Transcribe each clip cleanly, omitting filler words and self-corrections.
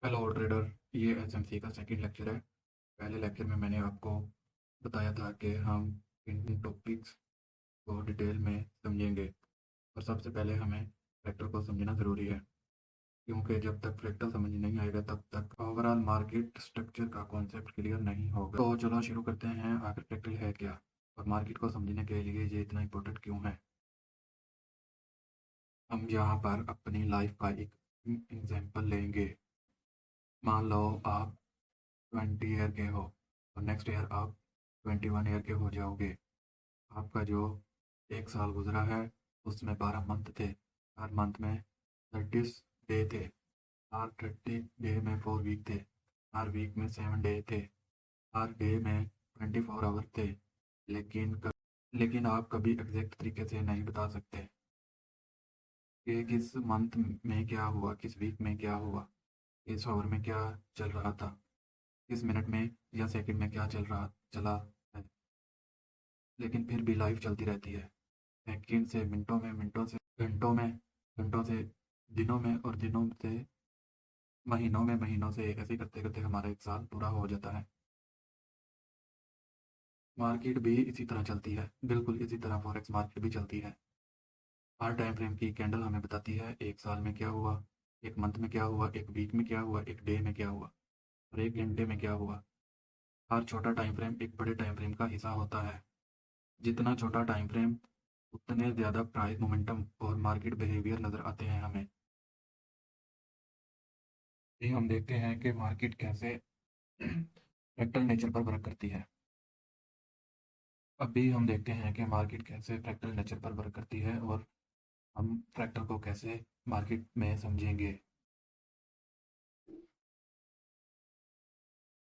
Hello trader. ये SMC का second lecture है। पहले लेक्चर में मैंने आपको बताया था कि हम इन टॉपिक्स को डिटेल में समझेंगे और सबसे पहले हमें फ्रैक्टल को समझना ज़रूरी है, क्योंकि जब तक फ्रैक्टल समझ नहीं आएगा तब तक ओवरऑल मार्केट स्ट्रक्चर का कॉन्सेप्ट क्लियर नहीं होगा। तो चलो शुरू करते हैं, आखिर फ्रैक्टल है क्या और मार्केट को समझने के लिए ये इतना इम्पोर्टेंट क्यों है। हम यहाँ पर अपनी लाइफ का एक एग्जाम्पल लेंगे। मान लो आप 20 ईयर के हो और नेक्स्ट ईयर आप 21 ईयर के हो जाओगे। आपका जो एक साल गुजरा है उसमें 12 मंथ थे। हर मंथ में 30 डे थे। हर 30 डे में 4 वीक थे। हर वीक में 7 डे थे। हर डे में 24 आवर थे। लेकिन आप कभी एग्जैक्ट तरीके से नहीं बता सकते कि किस मंथ में क्या हुआ, किस वीक में क्या हुआ, किस आवर में क्या चल रहा था, किस मिनट में या सेकंड में क्या चला है। लेकिन फिर भी लाइफ चलती रहती है। सेकंड से मिनटों में, मिनटों से घंटों में, घंटों से दिनों में और दिनों से महीनों में, महीनों से ऐसे करते करते हमारा एक साल पूरा हो जाता है। मार्केट भी इसी तरह चलती है, बिल्कुल इसी तरह फॉरेक्स मार्केट भी चलती है। हर टाइम फ्रेम की कैंडल हमें बताती है एक साल में क्या हुआ, एक मंथ में क्या हुआ, एक वीक में क्या हुआ, एक डे में क्या हुआ और एक घंटे में क्या हुआ। हर छोटा टाइम फ्रेम एक बड़े टाइम फ्रेम का हिस्सा होता है। जितना छोटा टाइम फ्रेम उतने ज़्यादा प्राइस मोमेंटम और मार्केट बिहेवियर नज़र आते हैं हमें। ये हम देखते हैं कि मार्केट कैसे फ्रैक्टल नेचर पर वर्क करती है। अभी हम देखते हैं कि मार्केट कैसे फ्रैक्टल नेचर पर वर्क करती है और हम फ्रैक्टल को कैसे मार्केट में समझेंगे।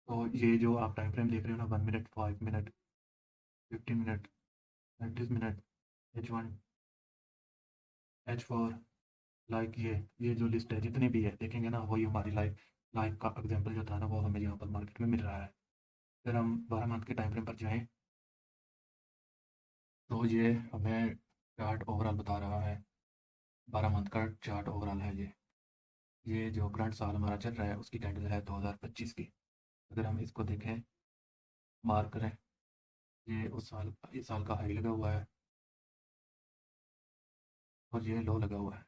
तो ये जो आप टाइम फ्रेम देख रहे हो ना, 1 minute, 5 minute, 15 minute, 30 minute, H1, H4, like ये जो लिस्ट है जितनी भी है देखेंगे ना, वही हमारी लाइफ लाइफ का एग्जाम्पल जो था ना वो हमें यहाँ पर मार्केट में मिल रहा है। फिर हम 12 मंथ के टाइम फ्रेम पर जाएँ तो ये हमें चार्ट ओवरऑल बता रहा है। 12 मंथ का चार्ट ओवरऑल है ये जो करंट साल हमारा चल रहा है उसकी कैंडल है 2025 की। अगर हम इसको देखें, मार्क करें, ये उस साल, इस साल का हाई लगा हुआ है और ये लो लगा हुआ है।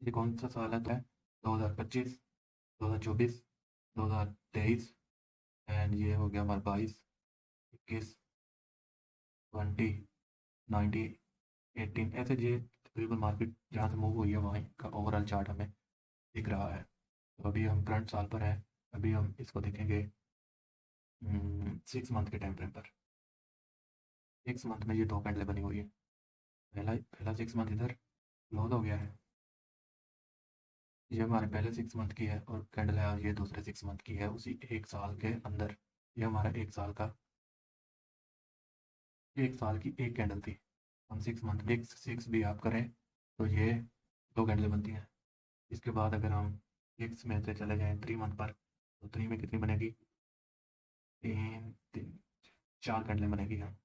ये कौन सा साल है? तो है 2025, 2024, 2023 एंड ये हो गया हमारा 22, 21, 20, 19, 18। ऐसे ये तकरीबन मार्केट जहाँ से मूव हुई है वहीं का ओवरऑल चार्ट हमें दिख रहा है। तो अभी हम करंट साल पर हैं। अभी हम इसको देखेंगे 6 मंथ के टाइम फ्रेम पर। 6 मंथ में ये दो कैंडलें बनी हुई है। पहला पहला 6 मंथ इधर क्लोज हो गया है। ये हमारे पहले 6 मंथ की है और कैंडल है, और ये दूसरे 6 मंथ की है उसी एक साल के अंदर। ये हमारा एक साल की एक कैंडल थी। हम 6 मंथ, एक सिक्स भी आप करें तो ये दो कैंडलें बनती हैं। इसके बाद अगर हम 6 में से चले जाएं 3 मंथ पर, तो 3 में कितनी बनेगी? तीन तीन 4 कैंडलें बनेगी। हम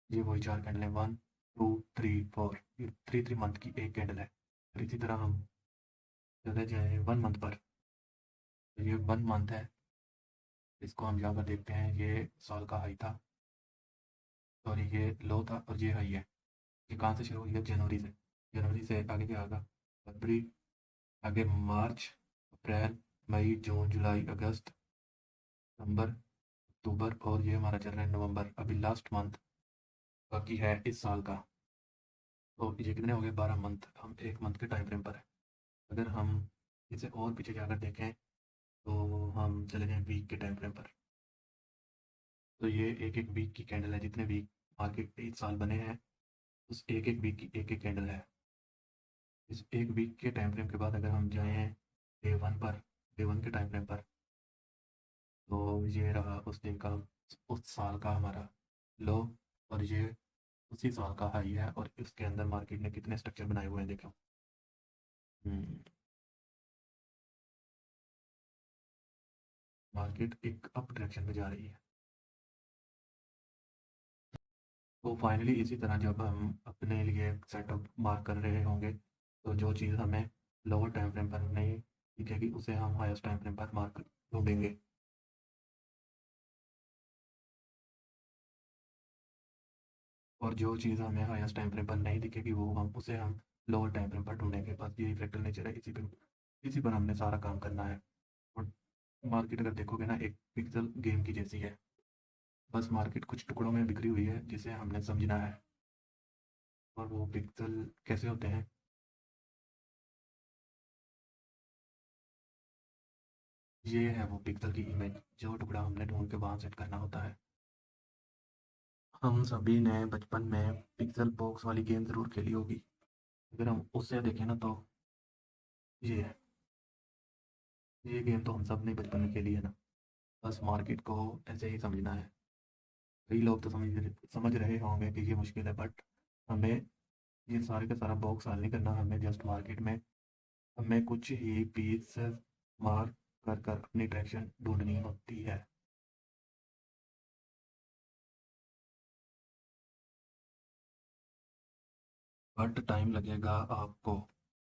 ये वही 4 कैंडल है, 1, 2, 3, 4। ये 3 3 मंथ की एक कैंडल है। और इसी तरह हम चले जाए 1 मंथ पर, तो ये 1 मंथ है। इसको हम यहाँ पर देखते हैं, ये साल का हाई था, सॉरी ये लो था और ये हाई है। ये कहाँ से शुरू हुई है? जनवरी से। जनवरी से आगे क्या आएगा? फरवरी, आगे मार्च, अप्रैल, मई, जून, जुलाई, अगस्त, सितंबर, अक्टूबर और ये हमारा चल रहा है नवंबर। अभी लास्ट मंथ बाकी है इस साल का। तो ये कितने हो गए? 12 मंथ। हम एक मंथ के टाइम फ्रेम पर है। अगर हम इसे और पीछे जाकर देखें तो हम चले जाएं वीक के टाइम फ्रेम पर। तो ये एक एक वीक की कैंडल है। जितने वीक मार्केट इस साल बने हैं उस एक एक वीक की एक एक कैंडल है। इस एक वीक के टाइम फ्रेम के बाद अगर हम जाएँ डे 1 पर, डे 1 के टाइम फ्रेम पर, तो ये रहा उस दिन का, उस साल का हमारा लो, और ये उसी साल का हाई है। और इसके अंदर मार्केट ने कितने स्ट्रक्चर बनाए हुए हैं देखो। मार्केट एक अप डायरेक्शन में जा रही है। तो फाइनली इसी तरह जब हम अपने लिए सेटअप मार्क कर रहे होंगे तो जो चीज़ हमें लोअर टाइम फ्रेम पर नहीं ठीक है कि उसे हम हाईएस्ट टाइम फ्रेम पर मार्क ढूंढेंगे। और जो चीज़ हमें हाईएस्ट टाइम फ्रेम पर नहीं दिखेगी वो हम लोअर टाइम फ्रेम पर ढूंढेंगे। बस यही फ्रैक्टल नेचर है, इसी पर हमने सारा काम करना है। और मार्केट अगर देखोगे ना, एक पिक्सल गेम की जैसी है। बस मार्केट कुछ टुकड़ों में बिखरी हुई है जिसे हमने समझना है। और वो पिक्सल कैसे होते हैं? ये है वो पिक्सल की इमेज, जो टुकड़ा हमने ढूंढ के वहाँ सेट करना होता है। हम सभी ने बचपन में पिक्सल बॉक्स वाली गेम ज़रूर खेली होगी। अगर हम उससे देखें ना तो ये है, ये गेम तो हम सब ने बचपन में खेली है ना। बस मार्केट को ऐसे ही समझना है। कई लोग तो समझ रहे होंगे कि ये मुश्किल है, बट हमें ये सारे का सारा बॉक्स हल नहीं करना। हमें जस्ट मार्केट में हमें कुछ ही पीस मार्क कर कर अपनी डायरेक्शन ढूंढनी होती है। बट टाइम लगेगा आपको।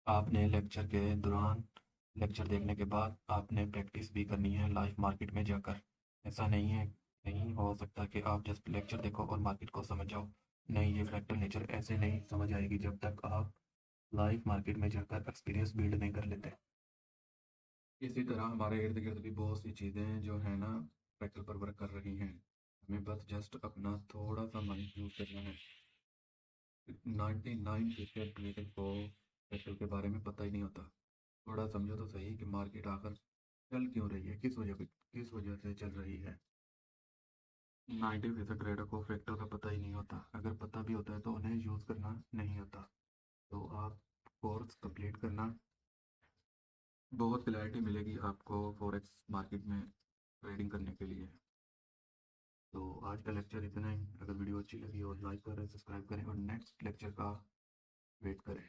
आपने लेक्चर देखने के बाद आपने प्रैक्टिस भी करनी है लाइव मार्केट में जाकर। ऐसा नहीं हो सकता कि आप जस्ट लेक्चर देखो और मार्केट को समझ जाओ। नहीं, ये फ्रैक्टल नेचर ऐसे नहीं समझ आएगी जब तक आप लाइव मार्केट में जाकर एक्सपीरियंस बिल्ड नहीं कर लेते। इसी तरह हमारे इर्द गिर्द भी बहुत सी चीज़ें हैं जो है ना, फ्रैक्टल पर वर्क कर रही हैं। हमें बस जस्ट अपना थोड़ा सा माइंड यूज करना है। 99% लोगों को फ्रैक्टल के बारे में पता ही नहीं होता। थोड़ा समझो तो सही कि मार्केट आखिर चल क्यों रही है, किस वजह से चल रही है। 90% ट्रेडर को फ्रैक्टल का पता ही नहीं होता। अगर पता भी होता है तो उन्हें यूज़ करना नहीं आता। तो आप कोर्स कंप्लीट करना, बहुत क्लैरिटी मिलेगी आपको फॉरेक्स मार्केट में ट्रेडिंग करने के लिए। तो आज का लेक्चर इतना ही। अगर वीडियो अच्छी लगी हो लाइक करें, सब्सक्राइब करें और नेक्स्ट लेक्चर का वेट करें।